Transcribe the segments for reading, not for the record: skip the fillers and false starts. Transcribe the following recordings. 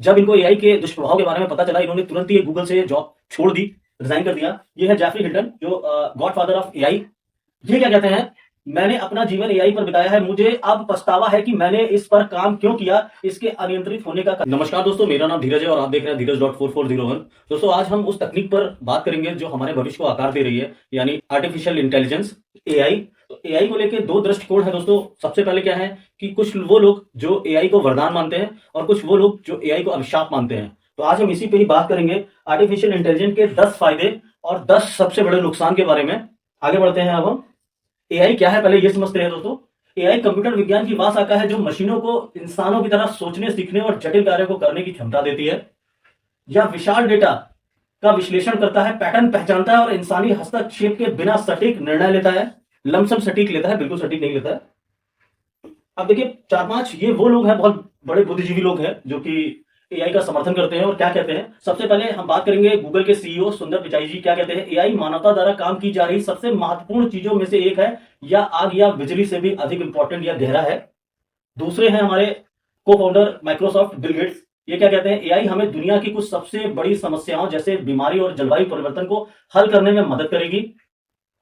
जब इनको एआई के दुष्प्रभाव के बारे में पता चला, इन्होंने तुरंत ही गूगल से जॉब छोड़ दी, रिजाइन कर दिया। ये है जेफरी हिल्टन, जो गॉडफादर ऑफ एआई। ये क्या कहते हैं, मैंने अपना जीवन एआई पर बिताया है, मुझे अब पछतावा है कि मैंने इस पर काम क्यों किया, इसके अनियंत्रित होने का। नमस्कार दोस्तों, मेरा नाम धीरज है और आप देख रहे हैं धीरज.4401। दोस्तों, आज हम उस तकनीक पर बात करेंगे जो हमारे भविष्य को आकार दे रही है, यानी आर्टिफिशियल इंटेलिजेंस, एआई। तो एआई को लेकर दो दृष्टिकोण है दोस्तों। सबसे पहले क्या है कि कुछ वो लोग जो एआई को वरदान मानते हैं और कुछ वो लोग जो एआई को अभिशाप मानते हैं। तो आज हम इसी पे ही बात करेंगे, आर्टिफिशियल इंटेलिजेंस के 10 फायदे और 10 सबसे बड़े नुकसान के बारे में। आगे बढ़ते हैं। अब हम एआई क्या है पहले ये समझते हैं दोस्तों। एआई कंप्यूटर विज्ञान की वह शाखा है जो मशीनों को इंसानों की तरह सोचने, सीखने और जटिल कार्यों को करने की क्षमता देती है। यह विशाल डेटा का विश्लेषण करता है, पैटर्न पहचानता है और इंसानी हस्तक्षेप के बिना सटीक निर्णय लेता है। लमसम सटीक लेता है, बिल्कुल सटीक नहीं लेता है। अब देखिए, 4-5 ये वो लोग हैं, बहुत बड़े बुद्धिजीवी लोग हैं जो कि एआई का समर्थन करते हैं और क्या कहते हैं। सबसे पहले हम बात करेंगे गूगल के सीईओ सुंदर पिचाई जी। क्या कहते हैं, एआई मानवता द्वारा काम की जा रही सबसे महत्वपूर्ण चीजों में से एक है, या आग या बिजली से भी अधिक इंपॉर्टेंट या गहरा है। दूसरे हैं हमारे को फाउंडर माइक्रोसॉफ्ट, बिल गेट्स। ये क्या कहते हैं, एआई हमें दुनिया की कुछ सबसे बड़ी समस्याओं जैसे बीमारी और जलवायु परिवर्तन को हल करने में मदद करेगी।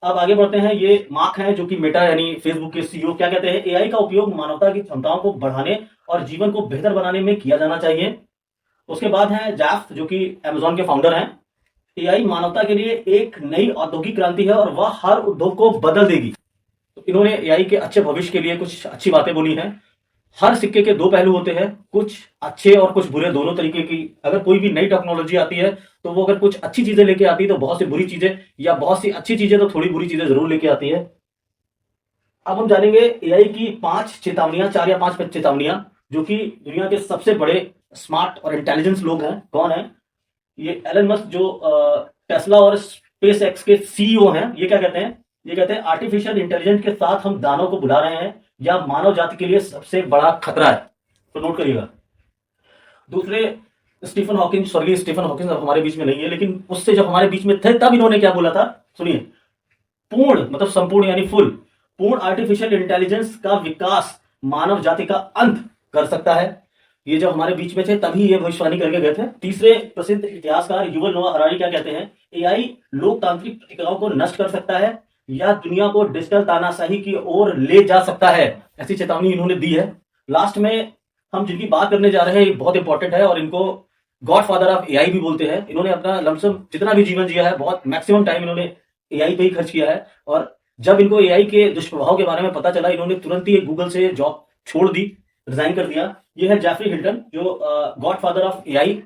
अब आगे बढ़ते हैं। ये मार्क हैं जो कि मेटा यानी फेसबुक के सीईओ। क्या कहते हैं, एआई का उपयोग मानवता की क्षमताओं को बढ़ाने और जीवन को बेहतर बनाने में किया जाना चाहिए। उसके बाद है जेफ, जो कि अमेजॉन के फाउंडर हैं। एआई मानवता के लिए एक नई औद्योगिक क्रांति है और वह हर उद्योग को बदल देगी। तो इन्होंने एआई के अच्छे भविष्य के लिए कुछ अच्छी बातें बोली हैं। हर सिक्के के दो पहलू होते हैं, कुछ अच्छे और कुछ बुरे, दोनों तरीके की। अगर कोई भी नई टेक्नोलॉजी आती है तो वो अगर कुछ अच्छी चीजें लेके आती है तो बहुत सी बुरी चीजें, या बहुत सी अच्छी चीजें तो थोड़ी बुरी चीजें जरूर लेके आती है। अब हम जानेंगे एआई की 5 चेतावनियां, 4 या 5 चेतावनियां, जो कि दुनिया के सबसे बड़े स्मार्ट और इंटेलिजेंस लोग हैं। कौन है ये? एलन मस्क, जो टेस्ला और स्पेस एक्स के सीईओ हैं। ये क्या कहते हैं, ये कहते हैं आर्टिफिशियल इंटेलिजेंस के साथ हम दानव को बुला रहे हैं, या मानव जाति के लिए सबसे बड़ा खतरा है। तो नोट करिएगा। दूसरे, स्टीफन हॉकिंग, स्वर्गीय स्टीफन हॉकिंग अब हमारे बीच में नहीं है, लेकिन उससे जब हमारे बीच में थे तब इन्होंने क्या बोला था, सुनिए। पूर्ण मतलब संपूर्ण यानी फुल, पूर्ण आर्टिफिशियल इंटेलिजेंस का विकास मानव जाति का अंत कर सकता है। ये जब हमारे बीच में थे तभी ये भविष्यवाणी करके गए थे। तीसरे, प्रसिद्ध इतिहासकार युवल नोआ हरारी क्या कहते हैं, एआई लोकतांत्रिक प्रक्रियाओं को नष्ट कर सकता है या दुनिया को डिजिटल तानाशाही की ओर ले जा सकता है। ऐसी चेतावनी इन्होंने दी है। लास्ट में हम जिनकी बात करने जा रहे हैं, ये बहुत इंपॉर्टेंट है और इनको गॉडफादर ऑफ एआई भी बोलते हैं। इन्होंने अपना लमसम जितना भी जीवन जिया है, बहुत मैक्सिमम टाइम इन्होंने एआई पे ही खर्च किया है। और जब इनको एआई के दुष्प्रभाव के बारे में पता चला, इन्होंने तुरंत ही गूगल से जॉब छोड़ दी, रिजाइन कर दिया। ये है जेफरी हिल्टन, जो गॉडफादर ऑफ एआई।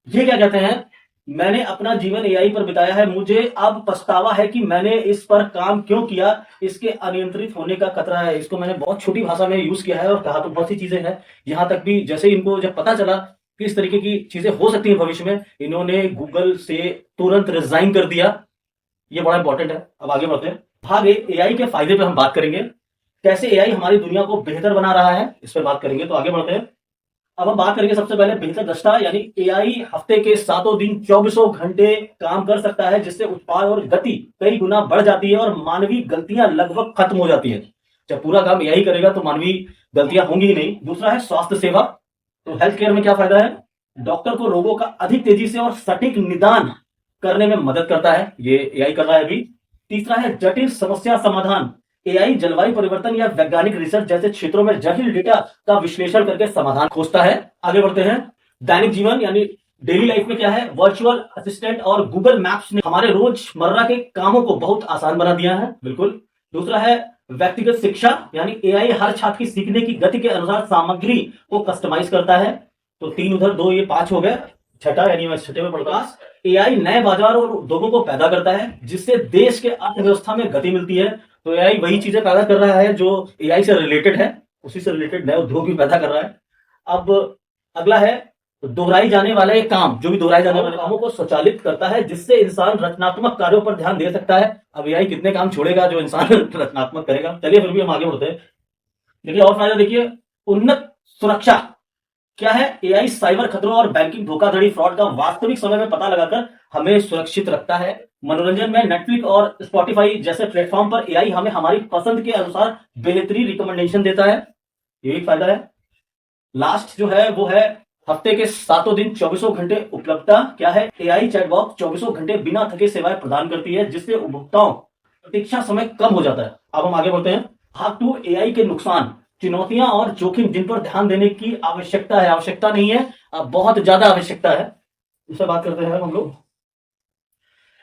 ये क्या कहते हैं, मैंने अपना जीवन एआई पर बिताया है, मुझे अब पछतावा है कि मैंने इस पर काम क्यों किया, इसके अनियंत्रित होने का खतरा है। इसको मैंने बहुत छोटी भाषा में यूज किया है और कहा तो बहुत सी चीजें हैं। यहां तक भी जैसे इनको जब पता चला कि इस तरीके की चीजें हो सकती हैं भविष्य में, इन्होंने गूगल से तुरंत रिजाइन कर दिया। ये बड़ा इंपॉर्टेंट है। अब आगे बढ़ते हैं। भाग एआई के फायदे पे हम बात करेंगे, कैसे एआई हमारी दुनिया को बेहतर बना रहा है, इस पर बात करेंगे। तो आगे बढ़ते हैं। अब हम बात करेंगे सबसे पहले बेहतर दक्षता, यानी एआई हफ्ते के 7 दिन 24 घंटे काम कर सकता है, जिससे उत्पाद और गति कई गुना बढ़ जाती है और मानवीय गलतियां लगभग खत्म हो जाती है। जब पूरा काम एआई करेगा तो मानवीय गलतियां होंगी ही नहीं। दूसरा है स्वास्थ्य सेवा। तो हेल्थ केयर में क्या फायदा है, डॉक्टर को रोगों का अधिक तेजी से और सटीक निदान करने में मदद करता है, ये एआई कर रहा है अभी। तीसरा है जटिल समस्या समाधान। एआई जलवायु परिवर्तन या वैज्ञानिक रिसर्च जैसे क्षेत्रों में जटिल डेटा का विश्लेषण करके समाधान खोजता है। आगे बढ़ते हैं। दैनिक जीवन यानी डेली लाइफ में क्या है, वर्चुअल असिस्टेंट और गूगल मैप्स ने हमारे रोजमर्रा के कामों को बहुत आसान बना दिया है, बिल्कुल। दूसरा है व्यक्तिगत शिक्षा, यानी एआई हर छात्र की सीखने की गति के अनुसार सामग्री को कस्टमाइज करता है। तो 3 उधर 2 ये 5 हो गए। छठा, यानी मैं छठे में पढ़ता, एआई नए बाजार और उद्योगों को पैदा करता है, जिससे देश के अर्थव्यवस्था में गति मिलती है। तो एआई वही चीजें पैदा कर रहा है जो एआई से रिलेटेड है, उसी से रिलेटेड नए उद्योग भी पैदा कर रहा है। अब अगला है दोहराई जाने वाले काम, जो भी दोहराए जाने वाले कामों को स्वचालित करता है, जिससे इंसान रचनात्मक कार्यों पर ध्यान दे सकता है। अब एआई कितने काम छोड़ेगा जो इंसान रचनात्मक करेगा। चलिए फिर भी हम आगे बढ़ते हैं। देखिए और फायदा, देखिए उन्नत सुरक्षा क्या है, एआई साइबर खतरों और बैंकिंग धोखाधड़ी, फ्रॉड का वास्तविक समय में पता लगाकर हमें सुरक्षित रखता है। मनोरंजन में नेटफ्लिक्स और स्पॉटिफाई जैसे प्लेटफॉर्म पर एआई हमें हमारी पसंद के अनुसार बेहतरीन रिकमेंडेशन देता है, ये एक फायदा है। लास्ट जो है वो है हफ्ते के सातों दिन 24 घंटे उपलब्धता क्या है, एआई चैटबॉक्स 24 घंटे बिना थके सेवाएं प्रदान करती है, जिससे उपभोक्ताओं प्रतीक्षा समय कम हो जाता है। अब हम आगे बढ़ते हैं। हाथ टू एआई के नुकसान, चुनौतियां और जोखिम जिन पर ध्यान देने की आवश्यकता है, आवश्यकता नहीं है, अब बहुत ज्यादा आवश्यकता है। इससे बात करते हैं हम लोग।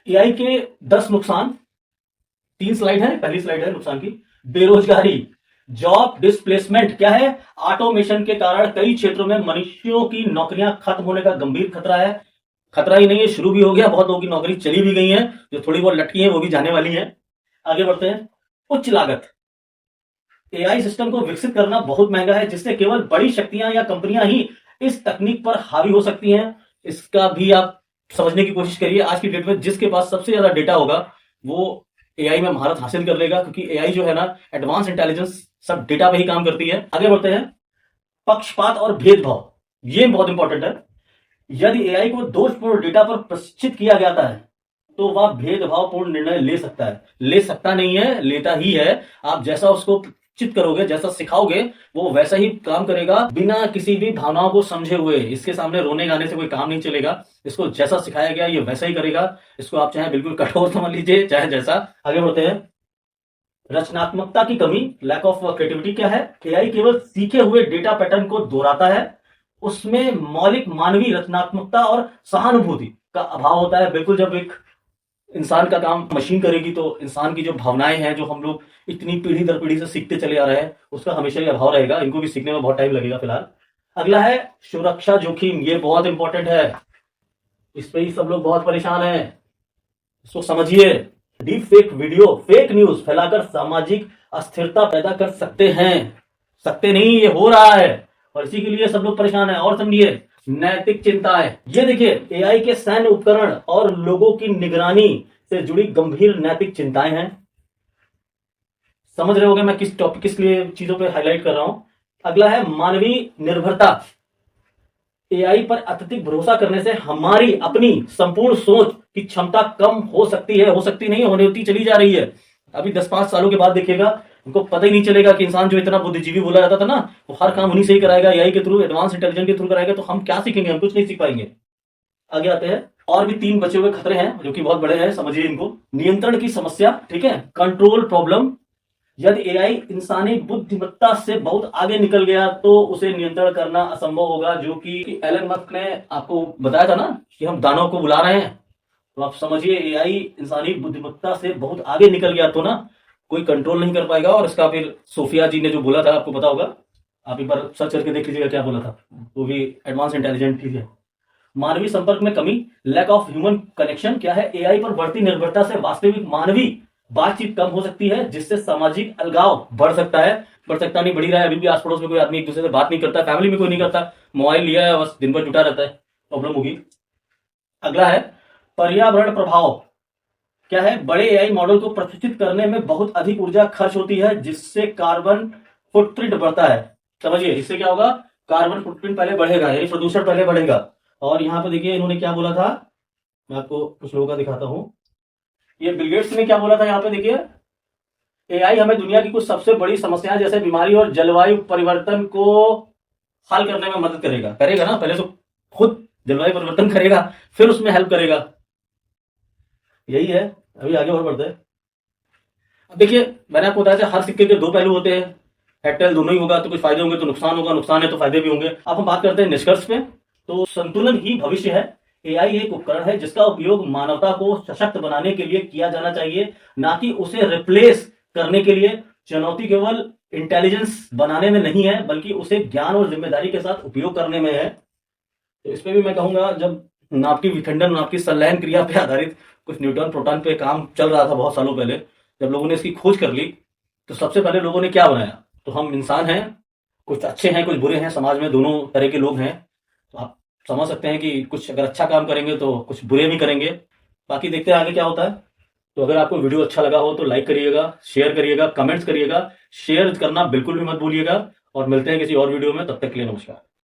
एआई के 10 नुकसान, 3 स्लाइड है, पहली स्लाइड है नुकसान की। बेरोजगारी, जॉब डिस्प्लेसमेंट क्या है, ऑटोमेशन के कारण कई क्षेत्रों में मनुष्यों की नौकरियां खत्म होने का गंभीर खतरा है। खतरा ही नहीं है, शुरू भी हो गया, बहुत लोगों की नौकरी चली भी गई है, जो थोड़ी बहुत लटकी है वो भी जाने वाली है। आगे बढ़ते हैं। उच्च लागत, एआई सिस्टम को विकसित करना बहुत महंगा है, जिससे केवल बड़ी शक्तियां या कंपनियां ही इस तकनीक पर हावी हो सकती हैं। इसका भी आप समझने की कोशिश करिए। आज की डेट में जिसके पास सबसे ज्यादा डेटा होगा वो एआई में महारत हासिल कर लेगा, क्योंकि एआई जो है ना, एडवांस इंटेलिजेंस सब डेटा पे ही काम करती है। आगे बढ़ते हैं। पक्षपात और भेदभाव, ये बहुत इंपॉर्टेंट है। यदि एआई को दोषपूर्ण डेटा पर प्रशिक्षित किया जाता है तो वह भेदभावपूर्ण निर्णय ले सकता है। ले सकता नहीं है, लेता ही है। आप जैसा उसको चित करोगे, जैसा सिखाओगे, वो वैसा ही काम करेगा, बिना किसी भी भावनाओं को समझे हुए। इसके सामने रोने गाने से कोई काम नहीं चलेगा। इसको जैसा सिखाया गया ये वैसा ही करेगा। इसको आप चाहे बिल्कुल कठोर समझ लीजिए, चाहे जैसा। आगे बढ़ते हैं। रचनात्मकता की कमी, लैक ऑफ क्रिएटिविटी क्या है, एआई केवल सीखे हुए डेटा पैटर्न को दोहराता है। उसमें मौलिक मानवीय रचनात्मकता और सहानुभूति का अभाव होता है। बिल्कुल, जब एक इंसान का काम मशीन करेगी तो इंसान की जो भावनाएं हैं, जो हम लोग इतनी पीढ़ी दर पीढ़ी से सीखते चले आ रहे हैं, उसका हमेशा ही अभाव रहेगा। इनको भी सीखने में बहुत टाइम लगेगा फिलहाल। अगला है सुरक्षा जोखिम, ये बहुत इंपॉर्टेंट है। इस पे ही सब लोग बहुत परेशान हैं, इसको समझिए। Deep fake video, fake news फैलाकर सामाजिक अस्थिरता पैदा कर सकते हैं। सकते नहीं, ये हो रहा है, और इसी के लिए सब लोग परेशान हैं। और समझिए, नैतिक चिंताएं, ये देखिए, एआई के सैन्य उपकरण और लोगों की निगरानी से जुड़ी गंभीर नैतिक चिंताएं हैं। समझ रहे होंगे मैं किस टॉपिक, किस लिए चीजों पे हाईलाइट कर रहा हूं। अगला है मानवीय निर्भरता। एआई पर अत्यधिक भरोसा करने से हमारी अपनी संपूर्ण सोच की क्षमता कम हो सकती है, हो सकती नहीं, होने होती चली जा रही है। अभी 10-5 सालों के बाद देखिएगा, उनको पता ही नहीं चलेगा कि इंसान जो इतना बुद्धिजीवी बोला जाता था ना, वो हर काम उन्हीं से ही कराएगा, एआई के थ्रू, एडवांस इंटेलिजेंस के थ्रू कराएगा। तो हम क्या सीखेंगे, हम कुछ नहीं सीख पाएंगे। आगे आते हैं। और भी 3 बचे हुए खतरे हैं जो कि बहुत बड़े हैं, समझिए इनको। नियंत्रण की समस्या, ठीक है, कंट्रोल प्रॉब्लम। यदि एआई इंसानी बुद्धिमत्ता से बहुत आगे निकल गया तो उसे नियंत्रण करना असंभव होगा, जो कि एलन मस्क ने आपको बताया था ना कि हम दानव को बुला रहे हैं। तो आप समझिए, एआई इंसानी बुद्धिमत्ता से बहुत आगे निकल गया तो ना कोई कंट्रोल नहीं कर पाएगा। और इसका फिर सोफिया जी ने जो बोला था, आपको पता होगा, आप एक बार सर्च करके देख लीजिएगा क्या बोला था। वो भी एडवांस इंटेलिजेंट थी। मानवीय संपर्क में कमी, लैक ऑफ ह्यूमन कनेक्शन क्या है, एआई पर बढ़ती निर्भरता से वास्तविक मानवीय बातचीत कम हो सकती है, जिससे सामाजिक अलगाव बढ़ सकता है। बढ़ सकता नहीं, बढ़ी रहा है। अभी भी आस पड़ोस में कोई आदमी एक दूसरे से बात नहीं करता, फैमिली में कोई नहीं करता, मोबाइल लिया है बस, दिन भर जुटा रहता है, प्रॉब्लम होगी। अगला है पर्यावरण प्रभाव क्या है, बड़े एआई मॉडल को प्रशिक्षित करने में बहुत अधिक ऊर्जा खर्च होती है, जिससे कार्बन फुटप्रिंट बढ़ता है। समझिए, इससे क्या होगा, कार्बन फुटप्रिंट पहले बढ़ेगा, यानी प्रदूषण पहले बढ़ेगा। और यहां पर देखिए इन्होंने क्या बोला था, मैं आपको कुछ लोगों का दिखाता हूं। ये बिल गेट्स ने क्या बोला था, यहाँ पे देखिए, एआई हमें दुनिया की कुछ सबसे बड़ी समस्याएं जैसे बीमारी और जलवायु परिवर्तन को हल करने में मदद करेगा। करेगा ना, पहले तो खुद जलवायु परिवर्तन करेगा, फिर उसमें हेल्प करेगा। यही है। अभी आगे और बढ़ते हैं। अब देखिए, मैंने आपको बताया था हर सिक्के के 2 पहलू होते हैं। हेड टेल दोनों ही होगा तो कुछ फायदे होंगे तो नुकसान होगा, नुकसान है तो फायदे भी होंगे। अब हम बात करते हैं निष्कर्ष पे। तो संतुलन ही भविष्य है। एआई एक उपकरण है जिसका उपयोग मानवता को सशक्त बनाने के लिए किया जाना चाहिए, ना कि उसे रिप्लेस करने के लिए। चुनौती केवल इंटेलिजेंस बनाने में नहीं है, बल्कि उसे ज्ञान और जिम्मेदारी के साथ उपयोग करने में है। तो इस पे भी मैं कहूंगा, जब नाभिकीय विखंडन, नाभिकीय संलयन क्रिया पे आधारित कुछ न्यूट्रॉन प्रोटॉन पे काम चल रहा था बहुत सालों पहले, जब लोगों ने इसकी खोज कर ली, तो सबसे पहले लोगों ने क्या बनाया, तो हम इंसान हैं, कुछ अच्छे हैं कुछ बुरे हैं, समाज में दोनों तरह के लोग हैं। तो आप समझ सकते हैं कि कुछ अगर अच्छा काम करेंगे तो कुछ बुरे भी करेंगे। बाकी देखते हैं आगे क्या होता है। तो अगर आपको वीडियो अच्छा लगा हो तो लाइक करिएगा, शेयर करिएगा, कमेंट्स करिएगा। शेयर करना बिल्कुल भी मत भूलिएगा। और मिलते हैं किसी और वीडियो में, तब तक के लिए नमस्कार।